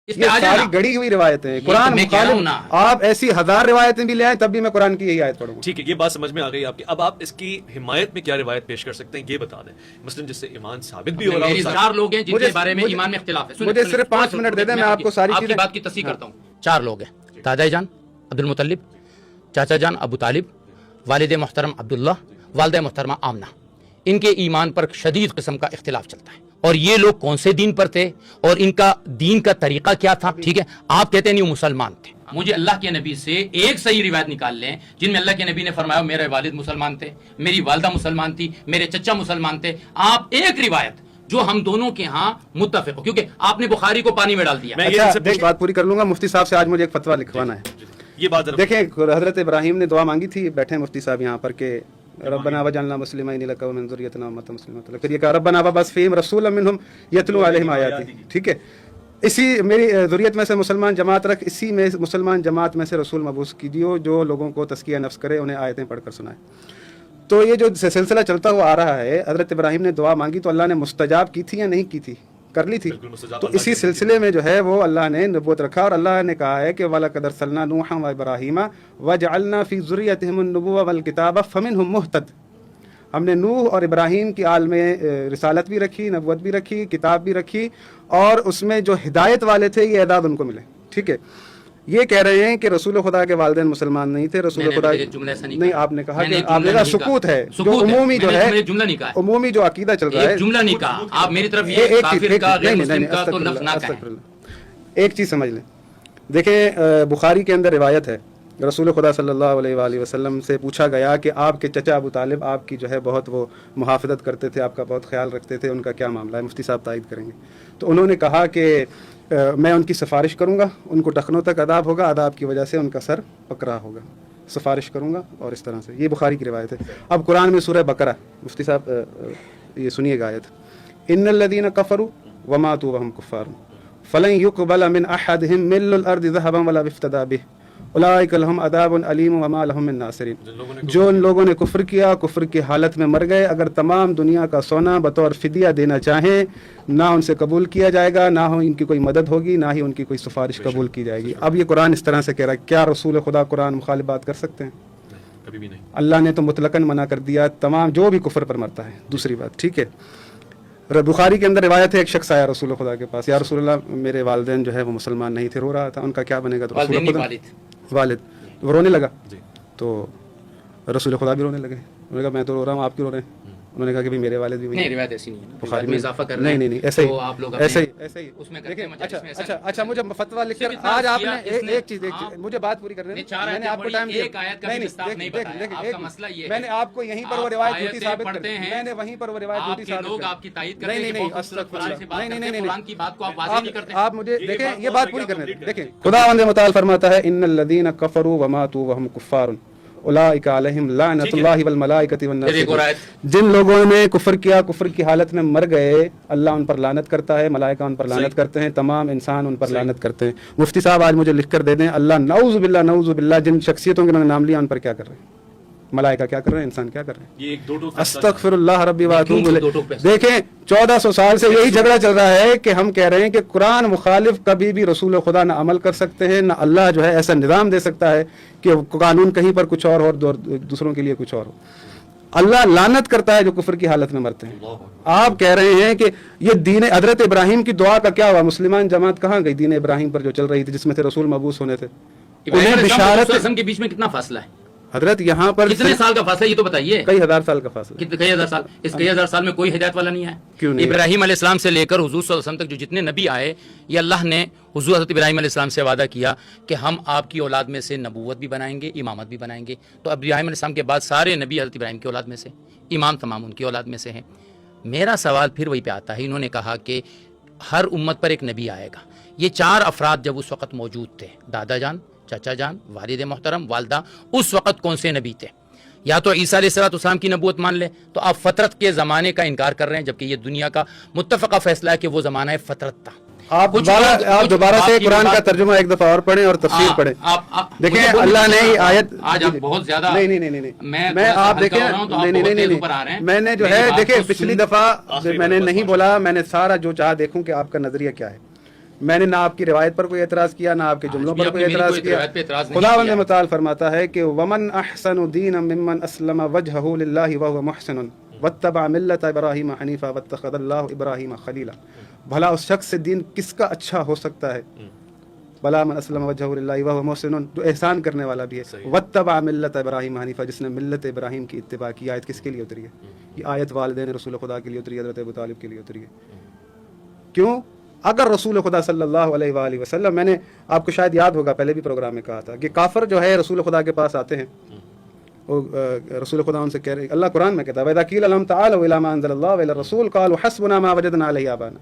یہ ساری گڑی ہوئی روایتیں ہیں، قرآن مخالف آپ ایسی 1000 روایتیں بھی لے آئیں تب بھی میں قرآن کی یہی آیت پڑھوں گا۔ ٹھیک ہے، یہ بات سمجھ میں آ گئی آپ کی۔ اب آپ اس کی حمایت میں کیا روایت پیش کر سکتے ہیں یہ بتا دیں، مثلا جس سے ایمان ثابت بھی ہو رہا ہو۔ 4 لوگ ہیں جن کے بارے میں ایمان میں اختلاف ہے، مجھے صرف 5 منٹ دے دیں، میں آپ کو ساری چیزیں بات کی تصحیح کرتا ہوں۔ 4 لوگ ہیں، دادا جان عبد المطلب، چاچا جان ابو طالب، والد محترم عبداللہ، والدہ محترمہ آمنہ۔ ان کے ایمان پر شدید قسم کا اختلاف چلتا ہے، اور یہ لوگ کون سے دین پر تھے اور ان کا دین کا طریقہ کیا تھا؟ ٹھیک ہے، آپ کہتے ہیں نہیں مسلمان تھے، مجھے اللہ کے نبی سے ایک صحیح روایت نکال لیں جن میں اللہ کے نبی نے فرمایا میرے والد مسلمان تھے، میری والدہ مسلمان تھی، میرے چچا مسلمان تھے۔ آپ ایک روایت جو ہم دونوں کے ہاں متفق ہو، کیونکہ آپ نے بخاری کو پانی میں ڈال دیا۔ میں بات پوری کر لوں گا، مفتی صاحب سے آج مجھے ایک فتویٰ لکھوانا ہے۔ یہ بات دیکھیں، حضرت ابراہیم نے دعا مانگی تھی، بیٹھے ہیں مفتی صاحب یہاں پر، کہ ربنا وجعلنا مسلمین لک ومن ذریتنا امۃ مسلمۃ، پھر یہ کہا ربنا وابعث فیہم رسولا منہم یتلو علیہم آیاتک۔ ٹھیک ہے، اسی میری ذریت میں سے مسلمان جماعت رکھ، اسی میں مسلمان جماعت میں سے رسول مبعوث کیجیے جو لوگوں کو تزکیہ نفس کرے، انہیں آیتیں پڑھ کر سنائے۔ تو یہ جو سلسلہ چلتا ہوا آ رہا ہے، حضرت ابراہیم نے دعا مانگی تو اللہ نے مستجاب کی تھی یا نہیں کی تھی؟ کر لی تھی۔ تو اسی سلسلے میں جو ہے وہ اللہ نے نبوت رکھا، اور اللہ نے کہا ہے کہ وَلَقَدْ أَرْسَلْنَا نُوحًا وَإِبْرَاهِيمَ وَجَعَلْنَا فِي ذُرِّيَّتِهِمُ النُّبُوَّةَ وَالْكِتَابَ فَمِنْهُم مُهْتَدٍ۔ ہم نے نوح اور ابراہیم کی آل میں رسالت بھی رکھی، نبوت بھی رکھی، کتاب بھی رکھی، اور اس میں جو ہدایت والے تھے یہ اعداد ان کو ملے۔ ٹھیک ہے، یہ کہہ رہے ہیں کہ رسول خدا کے والدین مسلمان نہیں تھے، رسول خدا نہیں، آپ نے کہا کہ آپ نے کہا سکوت ہے، جو عمومی جو ہے عمومی جو عقیدہ چل رہا ہے، جملہ نہیں کہا آپ میری طرف، یہ کافر کا غیر مسلم کا تو لفظ نہ کہیں۔ ایک چیز سمجھ لیں، دیکھیں بخاری کے اندر روایت ہے، رسول خدا صلی اللہ علیہ وآلہ وسلم سے پوچھا گیا کہ آپ کے چچا ابو طالب آپ کی جو ہے بہت وہ محافظت کرتے تھے، آپ کا بہت خیال رکھتے تھے، ان کا کیا معاملہ ہے؟ مفتی صاحب تائید کریں گے۔ تو انہوں نے کہا کہ میں ان کی سفارش کروں گا، ان کو ٹخنوں تک عذاب ہوگا، عذاب کی وجہ سے ان کا سر پکڑا ہوگا، سفارش کروں گا، اور اس طرح سے۔ یہ بخاری کی روایت ہے۔ اب قرآن میں سورہ بقرہ، مفتی صاحب یہ سنیے گا آیت، ان الذین کفروا وماتوا وهم کفار فلن يقبل من احدهم ملء الارض ذهبا ولا افتدى به اولئک لهم عذاب علیم وما لهم من ناصرین۔ جو ان لوگوں نے کفر کیا، کفر کی حالت میں مر گئے، اگر تمام دنیا کا سونا بطور فدیہ دینا چاہیں، نہ ان سے قبول کیا جائے گا، نہ ان کی کوئی مدد ہوگی، نہ ہی ان کی کوئی سفارش قبول کی جائے گی۔ اب یہ قرآن اس طرح سے کہہ رہا ہے، کیا رسول خدا قرآن مخالف بات کر سکتے ہیں؟ کبھی بھی نہیں۔ اللہ نے تو مطلقاً منع کر دیا تمام جو بھی کفر پر مرتا ہے۔ دوسری بات، ٹھیک ہے، بخاری کے اندر روایت ہے، ایک شخص آیا رسول خدا کے پاس، یا رسول اللہ میرے والدین جو ہے وہ مسلمان نہیں تھے، رو رہا تھا، ان کا کیا بنے گا؟ تو رسول خدا والد وہ رونے لگا، تو رسول خدا بھی رونے لگے، انہوں نے کہا میں تو رو رہا ہوں، آپ کیوں رو رہے ہیں؟ انہوں نے کہا کہ بھی میرے والد بھی نہیں، روایت ایسی نہیں ہے، بخاری میں اضافہ کر رہے ہیں، نہیں ایسے ہی ایسے ہی اس میں دیکھیں۔ اچھا مجھے فتویٰ لکھ کر آج آپ نے ایک چیز مجھے بات پوری کرنے دیں، میں نے آپ کو ٹائم میں نے آپ کو یہیں پر وہ روایت جھوٹی ثابت کر دی، میں نے وہیں پر وہ روایت جھوٹی ثابت کر دی۔ نہیں، آپ مجھے دیکھیں، یہ بات پوری کرنے دیں۔ دیکھیں خداوند متعال فرماتا ہے ان الذین کفروا وماتوا وهم کفار اولئک علیہم لعنۃ اللہ والملائکۃ والناس۔ جن لوگوں نے کفر کیا، کفر کی حالت میں مر گئے، اللہ ان پر لعنت کرتا ہے، ملائکہ ان پر لعنت کرتے ہیں، تمام انسان ان پر لعنت کرتے ہیں۔ مفتی صاحب آج مجھے لکھ کر دے دیں، اللہ نعوذ باللہ جن شخصیتوں کے نام لیا ان پر کیا کر رہے ہیں؟ ملائکہ کیا کر رہے ہیں؟ انسان کیا کر رہے ہیں؟ استغفر اللہ ربی واتوب الیہ۔ دیکھیں 1400 سال سے یہی جھگڑا چل رہا ہے کہ ہم کہہ رہے ہیں کہ قرآن مخالف کبھی بھی رسول خدا نہ عمل کر سکتے ہیں، نہ اللہ جو ہے ایسا نظام دے سکتا ہے کہ قانون کہیں پر کچھ اور دوسروں کے لیے کچھ اور ہو۔ اللہ لعنت کرتا ہے جو کفر کی حالت میں مرتے ہیں۔ آپ کہہ رہے ہیں کہ یہ دین حضرت ابراہیم کی دعا کا کیا ہوا؟ مسلمان جماعت کہاں گئی دین ابراہیم پر جو چل رہی تھی، جس میں سے رسول مبعوث ہونے تھے؟ انہیں بشارت کے بیچ میں کتنا فاصلہ ہے حضرت؟ یہاں پر کتنے سال کا فاصلہ یہ تو بتائیے؟ کئی ہزار سال کا فاصلہ، کئی ہزار سال۔ اس کئی ہزار سال میں کوئی ہدایت والا نہیں ہے؟ کیوں نہیں؟ ابراہیم علیہ السلام سے لے کر حضور صلی اللہ علیہ وسلم تک جو جتنے نبی آئے، یہ اللہ نے حضور حضرت ابراہیم علیہ السلام سے وعدہ کیا کہ ہم آپ کی اولاد میں سے نبوت بھی بنائیں گے، امامت بھی بنائیں گے۔ تو ابراہیم علیہ السلام کے بعد سارے نبی حضرت ابراہیم کی اولاد میں سے، امام تمام ان کی اولاد میں سے ہیں۔ میرا سوال پھر وہی پہ آتا ہے، انہوں نے کہا کہ ہر امت پر ایک نبی آئے گا۔ یہ 4 افراد جب اس وقت موجود تھے، دادا جان، چچا جان، والد محترم، والدہ، اس وقت کون سے نبی تھے؟ یا تو عیسیٰ علیہ السلام کی نبوت مان لے تو آپ فطرت کے زمانے کا انکار کر رہے ہیں، جبکہ یہ دنیا کا متفقہ فیصلہ ہے کہ وہ زمانہ فطرت تھا۔ آپ دوبارہ سے قرآن کا ترجمہ ایک دفعہ اور پڑھیں اور تفسیر پڑھیں۔ دیکھیں اللہ نے یہ آیت آج آپ بہت زیادہ نہیں میں آپ دیکھیں نہیں میں نے جو ہے دیکھیں پچھلی دفعہ میں نے نہیں بولا، میں نے سارا جو چاہا دیکھوں کہ آپ کا نظریہ کیا ہے۔ میں نے نہ آپ کی روایت پر کوئی اعتراض کیا، نہ آپ کے جملوں بھی پر کوئی آپ نے میری اعتراض کوئی کیا. روایت پہ اعتراض نہیں خداوند کیا. متعال فرماتا ہے کہ ومن احسن دینا ممن اسلم وجهه لله وهو محسن واتبع ملت ابراہیم حنیفا واتخذ اللہ ابراہیم خلیلا. بھلا اس شخص سے دین کس کا اچھا ہو سکتا ہے؟ بلا من اسلم وجهه لله وهو محسن، جو احسان کرنے والا بھی ہے. واتبع ملت ابراہیم حنیفا، جس نے ملت ابراہیم کی اتباع کی. آیت کس کے لیے اتری ہے؟ یہ آیت والدین رسول خدا کے لیے اتری ہے، حضرت ابو طالب کے لیے اتری ہے. کیوں؟ اگر رسول خدا صلی اللہ علیہ وآلہ وسلم، میں نے آپ کو شاید یاد ہوگا پہلے بھی پروگرام میں کہا تھا کہ کافر جو ہے رسول خدا کے پاس آتے ہیں، وہ رسول خدا ان سے کہہ رہے، اللہ قرآن میں کہتا ہے وَإِذَا قِيلَ لَهُمْ تَعَالَوْا إِلَىٰ مَا أَنزَلَ اللَّهُ وَإِلَى الرَّسُولِ قَالُوا حَسْبُنَا مَا وَجَدْنَا عَلَيْهِ آبَاءَنَا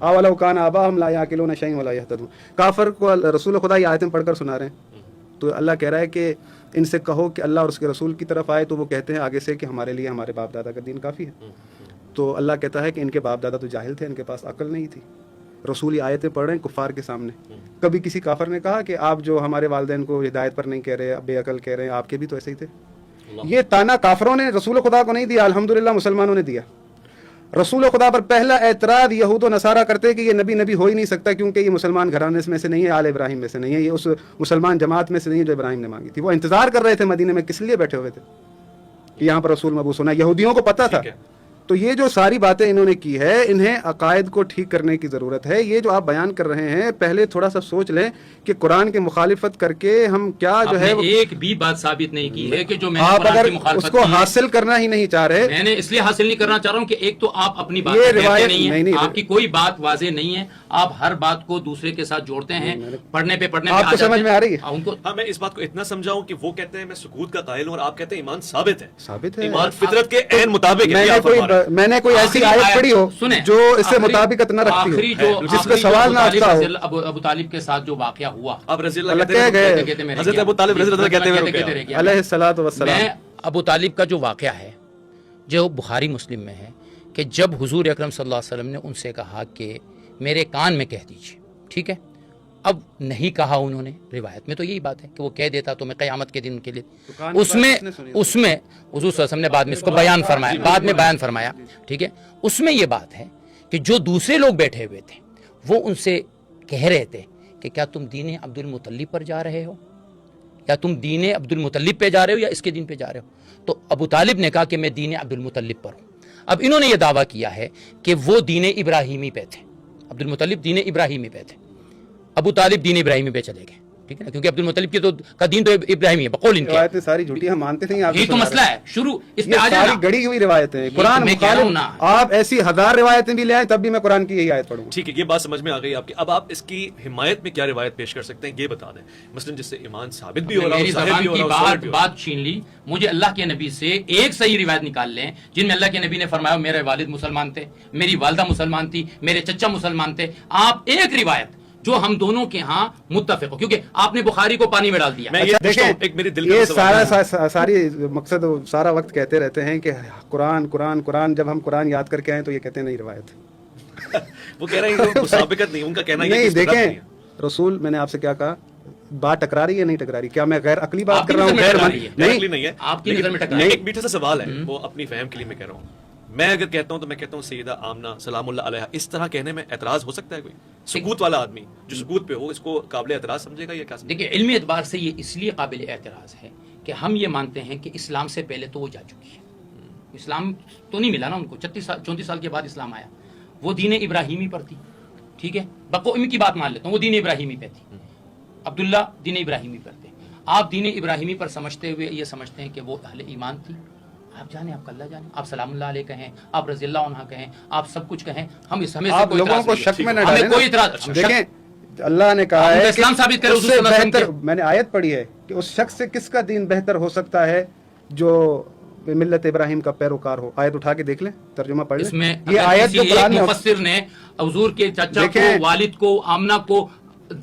أَوَلَوْ كَانَ آبَاؤُهُمْ لَا يَعْقِلُونَ شَيْئًا وَلَا يَهْتَدُونَ. کافر کو رسول خدا یہ آیتیں پڑھ کر سنا رہے ہیں، تو اللہ کہہ رہا ہے کہ ان سے کہو کہ اللہ اور اس کے رسول کی طرف آئے، تو وہ کہتے ہیں آگے سے کہ ہمارے لیے ہمارے باپ دادا کا دین کافی ہے. تو اللہ کہتا ہے کہ ان کے باپ دادا تو جاہل تھے، ان کے پاس عقل نہیں تھی. رسول یہ آیتیں پڑھ رہے ہیں کفار کے سامنے. کبھی کسی کافر نے کہا کہ آپ جو ہمارے والدین کو ہدایت پر نہیں کہہ رہے، بے عقل کہہ رہے ہیں، آپ کے بھی تو ایسے ہی تھے. یہ تانا کافروں نے رسول خدا کو نہیں دیا، الحمدللہ مسلمانوں نے دیا. رسول خدا پر پہلا اعتراض یہود و نصارہ کرتے کہ یہ نبی ہو ہی نہیں سکتا، کیونکہ یہ مسلمان گھرانے میں سے نہیں ہے، آل ابراہیم میں سے نہیں ہے، یہ اس مسلمان جماعت میں سے نہیں ہے جو ابراہیم نے مانگی تھی. وہ انتظار کر رہے تھے مدینے میں، کس لیے بیٹھے ہوئے تھے کہ یہاں پر رسول مبعوث ہونا. یہودیوں کو پتہ تھا. تو یہ جو ساری باتیں انہوں نے کی ہے، انہیں عقائد کو ٹھیک کرنے کی ضرورت ہے. یہ جو آپ بیان کر رہے ہیں، پہلے تھوڑا سا سوچ لیں کہ قرآن کی مخالفت کر کے ہم کیا جو ہے ایک بھی بات ثابت نہیں کی ہے کہ جو میں نے آپ قرآن اگر کی مخالفت اس کو کی ہے، حاصل کرنا ہی نہیں چاہ رہے. میں نے اس لیے حاصل نہیں کرنا چاہ رہا ہوں کہ ایک تو آپ اپنی بات یہ کہتے روایت نہیں ہیں، نہیں، آپ کی کوئی بات واضح نہیں ہے، آپ ہر بات کو دوسرے کے ساتھ جوڑتے ہیں، پڑھنے پہ آپ کو سمجھ میں آ رہی ہے؟ ان کو ہاں، میں اس بات کو اتنا سمجھاؤں کہ وہ کہتے ہیں میں سکوت کا قائل ہوں اور آپ کہتے ہیں ایمان ثابت ہے. ثابت ہے. ایمان فطرت کے عین مطابق ہے. میں نے کوئی ایسی آیت پڑھی ہو جو اس سے مطابقت نہ رکھتی ہو، جس کا سوال نہ اٹھتا ہو. ابو طالب کے ساتھ جو واقعہ ہوا، اب رضی اللہ کہتے ہیں، حضرت ابو طالب رضی اللہ کہتے ہیں علیہ الصلوۃ والسلام. میں ابو طالب کا جو واقعہ ہے جو بخاری مسلم میں ہے کہ جب حضور اکرم صلی اللہ علیہ وسلم نے ان سے کہا کہ میرے کان میں کہہ دیجیے، ٹھیک ہے، اب نہیں کہا انہوں نے، روایت میں تو یہی بات ہے کہ وہ کہہ دیتا تو میں قیامت کے دن کے لیے اس میں حضور صلی اللہ علیہ وسلم نے بعد میں اس کو بیان فرمایا، ٹھیک ہے. اس میں یہ بات ہے کہ جو دوسرے لوگ بیٹھے ہوئے تھے وہ ان سے کہہ رہے تھے کہ کیا تم دین عبد المطلب پر جا رہے ہو، یا تم دین عبد المطلب پہ جا رہے ہو یا اس کے دین پہ جا رہے ہو. تو ابو طالب نے کہا کہ میں دین عبد المطلب پر ہوں. اب انہوں نے یہ دعویٰ کیا ہے کہ وہ دین ابراہیمی پہ تھے، عبد المطلب دین ابراہیمی پہ تھے، ابو طالب دین ابراہیمی پہ چلے گئے، ٹھیک ہے نا، کیونکہ عبد المطلب کی تو کا دین تو ابراہیمی ہے بقول ان کے. روایتیں ساری جھوٹی ہم مانتے نہیں. یہی تو مسئلہ ہے، شروع اس پہ آ ساری جانا. گڑی ہوئی روایتیں ہیں. قرآن میں کہہ رہا ہوں نا، آپ ایسی 1000 روایتیں بھی لے آئیں تب بھی میں قرآن کی یہی آیت پڑھوں گا. ٹھیک ہے، یہ بات سمجھ میں آ گئی آپ کی. اب آپ اس کی حمایت میں کیا روایت پیش کر سکتے ہیں یہ بتا دیں، مثلا جس سے ایمان ثابت بھی ہو رہا میری ہو، ظاہر زبان بھی ہو کی رہا ہو، ثابت بھی ہو رہا ہو. بات چھین لی. مجھے اللہ کے نبی سے ایک صحیح روایت نکال لیں جن میں اللہ کے نبی نے فرمایا میرے والد مسلمان تھے، میری والدہ مسلمان تھی، میرے چچا مسلمان تھے. آپ ایک روایت جو ہم دونوں کے ہاں متفق ہو، کیونکہ آپ نے بخاری کو پانی میں ڈال دیا. میں یہ پوچھتا ہوں، ایک میری دل کا یہ سوال ہے. ساری مقصد سارا وقت کہتے رہتے ہیں کہ قرآن قرآن قرآن. جب ہم قرآن یاد کر کے آئیں تو یہ کہتے ہیں نہیں روایت. وہ کہہ رہے ہیں کہ مسابقت نہیں، ان کا کہنا یہ نہیں. ہے کہ اس پر ربط نہیں دیکھیں ہے. رسول، میں نے آپ سے کیا کہا، بات ٹکرا رہی ہے نہیں ٹکرا رہی؟ کیا میں غیر عقلی بات آپ کر کی رہا ہوں؟ نظر میں غیر ٹکرا رہی ہے. نہیں ہے آپ کی لیکن نظر میں ٹکرا رہی ہے. ایک میٹھا سا سوال ہے، وہ اپنی فہم کے لیے میں کہہ رہا ہوں. میں اگر کہتا ہوں تو میں کہتا ہوں سیدہ آمنہ سلام اللہ علیہا، اس طرح کہنے میں اعتراض ہو سکتا ہے؟ کوئی سکوت والا آدمی جو سکوت پہ ہو اس کو قابل اعتراض سمجھے گا یا کیا سمجھے گا؟ دیکھیں، علمی اعتبار سے یہ اس لیے قابل اعتراض ہے کہ ہم یہ مانتے ہیں کہ اسلام سے پہلے تو وہ جا چکی ہے. اسلام تو نہیں ملا نا ان کو، 34 سال کے بعد اسلام آیا. وہ دین ابراہیمی پر تھی، ٹھیک ہے، ان کی بات مان لیتا ہوں، وہ دین ابراہیمی پہ تھی. عبداللہ دین ابراہیمی پر تھے. آپ دین ابراہیمی پر سمجھتے ہوئے یہ سمجھتے ہیں کہ وہ اہل ایمان تھی. آپ جانے، آپ اللہ جانے، آپ سلام اللہ علیہ کہیں، آپ رضی اللہ عنہ کہیں، آپ سب کچھ کہیں، ہم اس ہمیں آپ لوگوں کو شک میں نہ ڈالیں. ہمیں کوئی اعتراض. دیکھیں اللہ نے کہا ہے کہ اسلام ثابت کرے اس حضور سے صلی اللہ علیہ وسلم بہتر، میں نے آیت پڑھی ہے کہ اس شخص سے کس کا دین بہتر ہو سکتا ہے جو ملت ابراہیم کا پیروکار ہو. آیت اٹھا کے دیکھ لیں، ترجمہ پڑھ اس میں لیں. یہ آیت جو قرآن میں مفسر نے حضور کے چچا کو، دیکھیں، والد کو، آمنہ کو